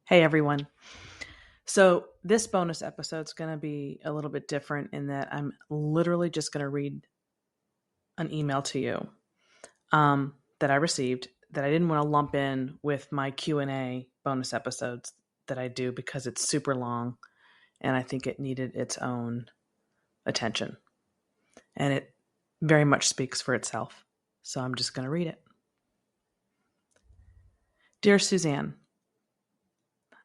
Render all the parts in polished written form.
Hey everyone. So, this bonus episode is going to be a little bit different in that I'm literally just going to read an email to you that I received that I didn't want to lump in with my Q&A bonus episodes that I do because it's super long and I think it needed its own attention. And it very much speaks for itself. So, I'm just going to read it. Dear Suzanne,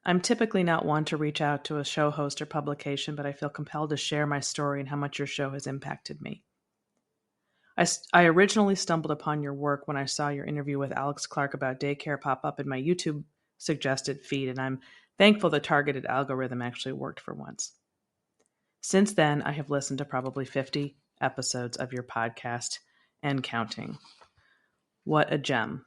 I'm typically not one to reach out to a show host or publication, but I feel compelled to share my story and how much your show has impacted me. I originally stumbled upon your work when I saw your interview with Alex Clark about daycare pop up in my YouTube suggested feed, and I'm thankful the targeted algorithm actually worked for once. Since then, I have listened to probably 50 episodes of your podcast and counting. What a gem.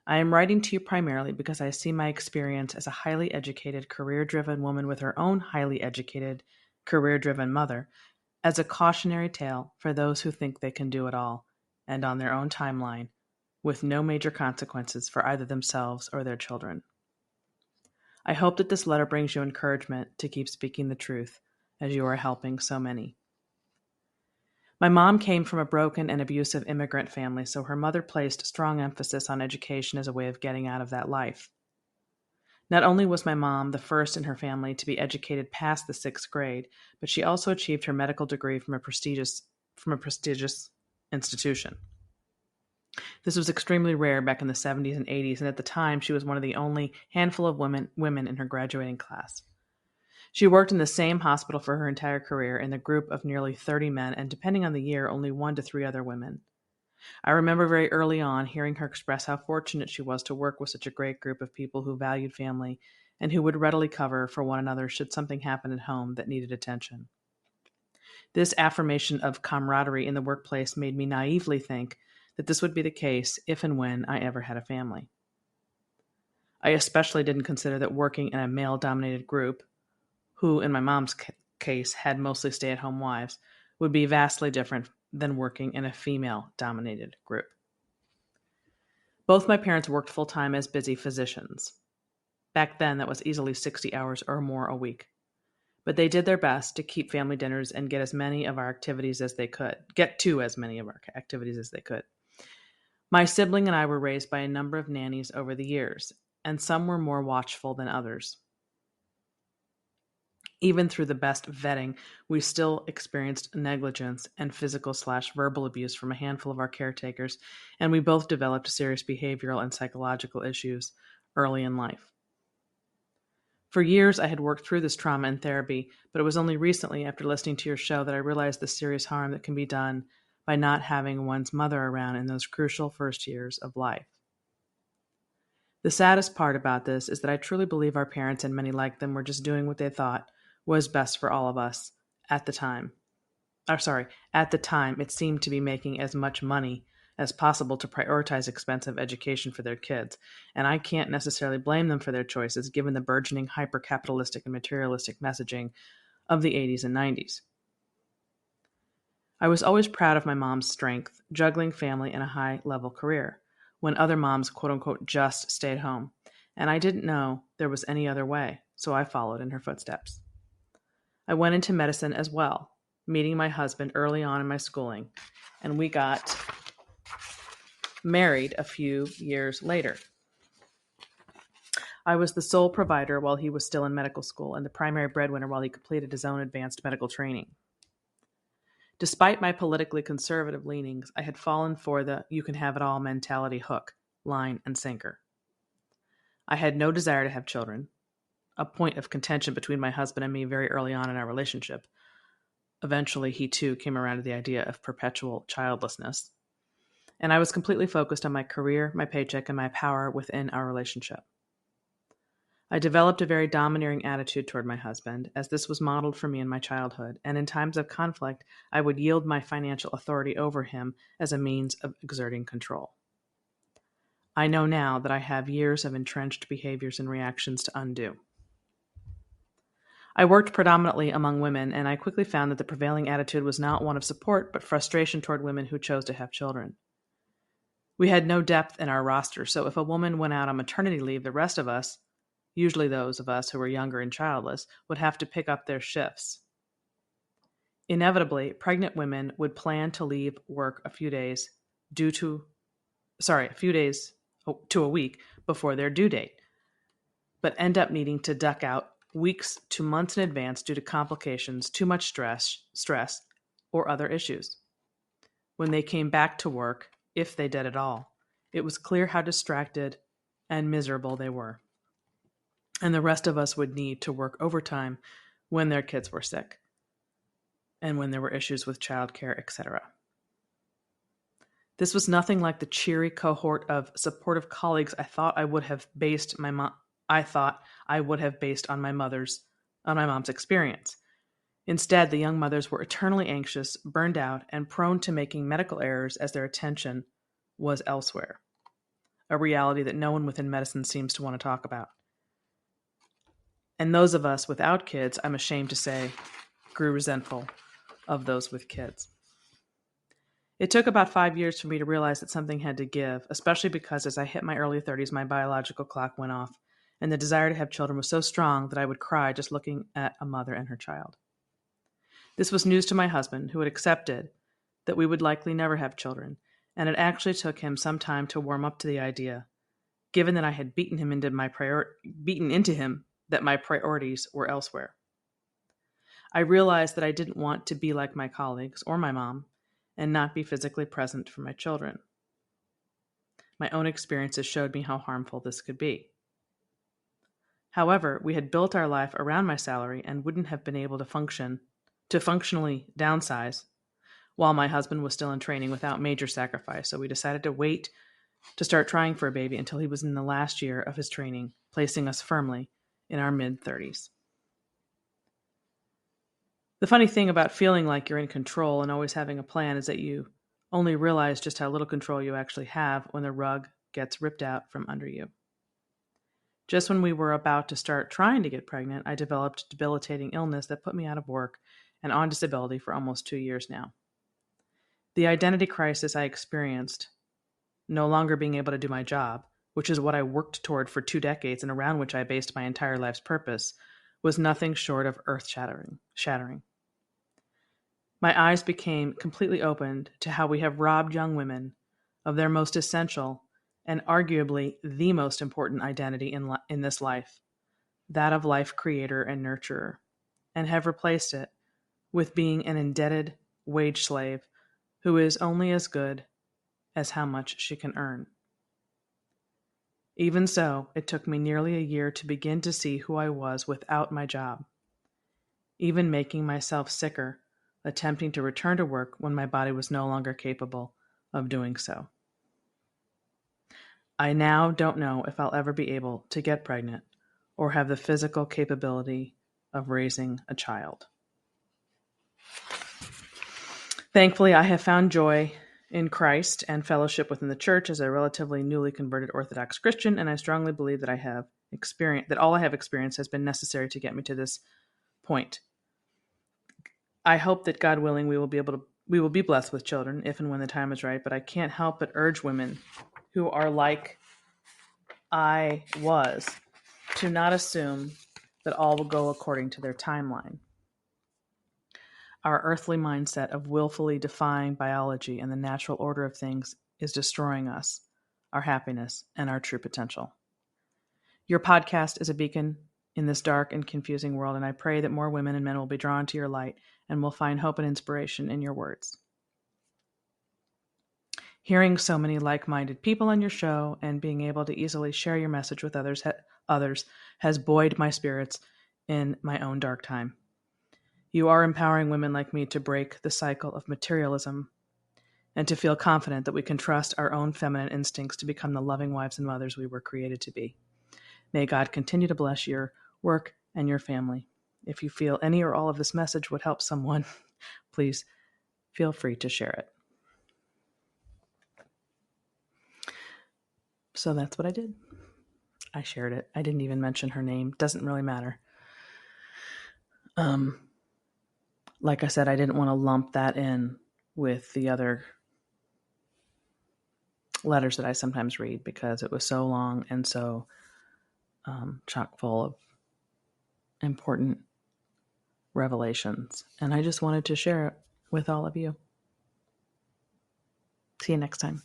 I am writing to you primarily because I see my experience as a highly educated, career-driven woman with her own highly educated, career-driven mother as a cautionary tale for those who think they can do it all and on their own timeline with no major consequences for either themselves or their children. I hope that this letter brings you encouragement to keep speaking the truth as you are helping so many. My mom came from a broken and abusive immigrant family, so her mother placed strong emphasis on education as a way of getting out of that life. Not only was my mom the first in her family to be educated past the 6th grade, but she also achieved her medical degree from a prestigious institution. This was extremely rare back in the 70s and 80s, and at the time she was one of the only handful of women in her graduating class. She worked in the same hospital for her entire career in a group of nearly 30 men, and depending on the year, only 1 to 3 other women. I remember very early on hearing her express how fortunate she was to work with such a great group of people who valued family and who would readily cover for one another should something happen at home that needed attention. This affirmation of camaraderie in the workplace made me naively think that this would be the case if and when I ever had a family. I especially didn't consider that working in a male-dominated group, who in my mom's case had mostly stay-at-home wives, would be vastly different than working in a female-dominated group. Both my parents worked full-time as busy physicians. Back then, that was easily 60 hours or more a week. But they did their best to keep family dinners and get to as many of our activities as they could. My sibling and I were raised by a number of nannies over the years, and some were more watchful than others. Even through the best vetting, we still experienced negligence and physical/verbal abuse from a handful of our caretakers, and we both developed serious behavioral and psychological issues early in life. For years, I had worked through this trauma in therapy, but it was only recently, after listening to your show, that I realized the serious harm that can be done by not having one's mother around in those crucial first years of life. The saddest part about this is that I truly believe our parents and many like them were just doing what they thought was best for all of us at the time. At the time, it seemed to be making as much money as possible to prioritize expensive education for their kids, and I can't necessarily blame them for their choices given the burgeoning hyper-capitalistic and materialistic messaging of the 80s and 90s. I was always proud of my mom's strength, juggling family and a high-level career, when other moms, quote-unquote, just stayed home, and I didn't know there was any other way, so I followed in her footsteps. I went into medicine as well, meeting my husband early on in my schooling, and we got married a few years later. I was the sole provider while he was still in medical school and the primary breadwinner while he completed his own advanced medical training. Despite my politically conservative leanings, I had fallen for the you-can-have-it-all mentality hook, line, and sinker. I had no desire to have children, a point of contention between my husband and me very early on in our relationship. Eventually, he too came around to the idea of perpetual childlessness. And I was completely focused on my career, my paycheck, and my power within our relationship. I developed a very domineering attitude toward my husband, as this was modeled for me in my childhood, and in times of conflict, I would yield my financial authority over him as a means of exerting control. I know now that I have years of entrenched behaviors and reactions to undo. I worked predominantly among women, and I quickly found that the prevailing attitude was not one of support, but frustration toward women who chose to have children. We had no depth in our roster, so if a woman went out on maternity leave, the rest of us, usually those of us who were younger and childless, would have to pick up their shifts. Inevitably, pregnant women would plan to leave work a few days to a week before their due date, but end up needing to duck out weeks to months in advance due to complications, too much stress, or other issues. When they came back to work, if they did at all, it was clear how distracted and miserable they were. And the rest of us would need to work overtime when their kids were sick and when there were issues with childcare, etc. This was nothing like the cheery cohort of supportive colleagues I thought I would have based on my mom's experience. Instead, the young mothers were eternally anxious, burned out, and prone to making medical errors as their attention was elsewhere, a reality that no one within medicine seems to want to talk about. And those of us without kids, I'm ashamed to say, grew resentful of those with kids. It took about 5 years for me to realize that something had to give, especially because as I hit my early 30s, my biological clock went off, and the desire to have children was so strong that I would cry just looking at a mother and her child. This was news to my husband, who had accepted that we would likely never have children, and it actually took him some time to warm up to the idea, given that I had beaten into him that my priorities were elsewhere. I realized that I didn't want to be like my colleagues or my mom and not be physically present for my children. My own experiences showed me how harmful this could be. However, we had built our life around my salary and wouldn't have been able to functionally downsize while my husband was still in training without major sacrifice, so we decided to wait to start trying for a baby until he was in the last year of his training, placing us firmly in our mid-30s. The funny thing about feeling like you're in control and always having a plan is that you only realize just how little control you actually have when the rug gets ripped out from under you. Just when we were about to start trying to get pregnant, I developed a debilitating illness that put me out of work and on disability for almost 2 years now. The identity crisis I experienced, no longer being able to do my job, which is what I worked toward for 2 decades and around which I based my entire life's purpose, was nothing short of earth-shattering. My eyes became completely opened to how we have robbed young women of their most essential and arguably the most important identity in this life, that of life creator and nurturer, and have replaced it with being an indebted wage slave who is only as good as how much she can earn. Even so, it took me nearly a year to begin to see who I was without my job, even making myself sicker, attempting to return to work when my body was no longer capable of doing so. I now don't know if I'll ever be able to get pregnant or have the physical capability of raising a child. Thankfully, I have found joy in Christ and fellowship within the church as a relatively newly converted Orthodox Christian, and I strongly believe that all I have experienced has been necessary to get me to this point. I hope that, God willing, we will be blessed with children if and when the time is right, but I can't help but urge women who are like I was to not assume that all will go according to their timeline. Our earthly mindset of willfully defying biology and the natural order of things is destroying us, our happiness, and our true potential. Your podcast is a beacon in this dark and confusing world, and I pray that more women and men will be drawn to your light and will find hope and inspiration in your words. Hearing so many like-minded people on your show and being able to easily share your message with others has buoyed my spirits in my own dark time. You are empowering women like me to break the cycle of materialism and to feel confident that we can trust our own feminine instincts to become the loving wives and mothers we were created to be. May God continue to bless your work and your family. If you feel any or all of this message would help someone, please feel free to share it. So that's what I did. I shared it. I didn't even mention her name. Doesn't really matter. Like I said, I didn't want to lump that in with the other letters that I sometimes read because it was so long and so chock full of important revelations. And I just wanted to share it with all of you. See you next time.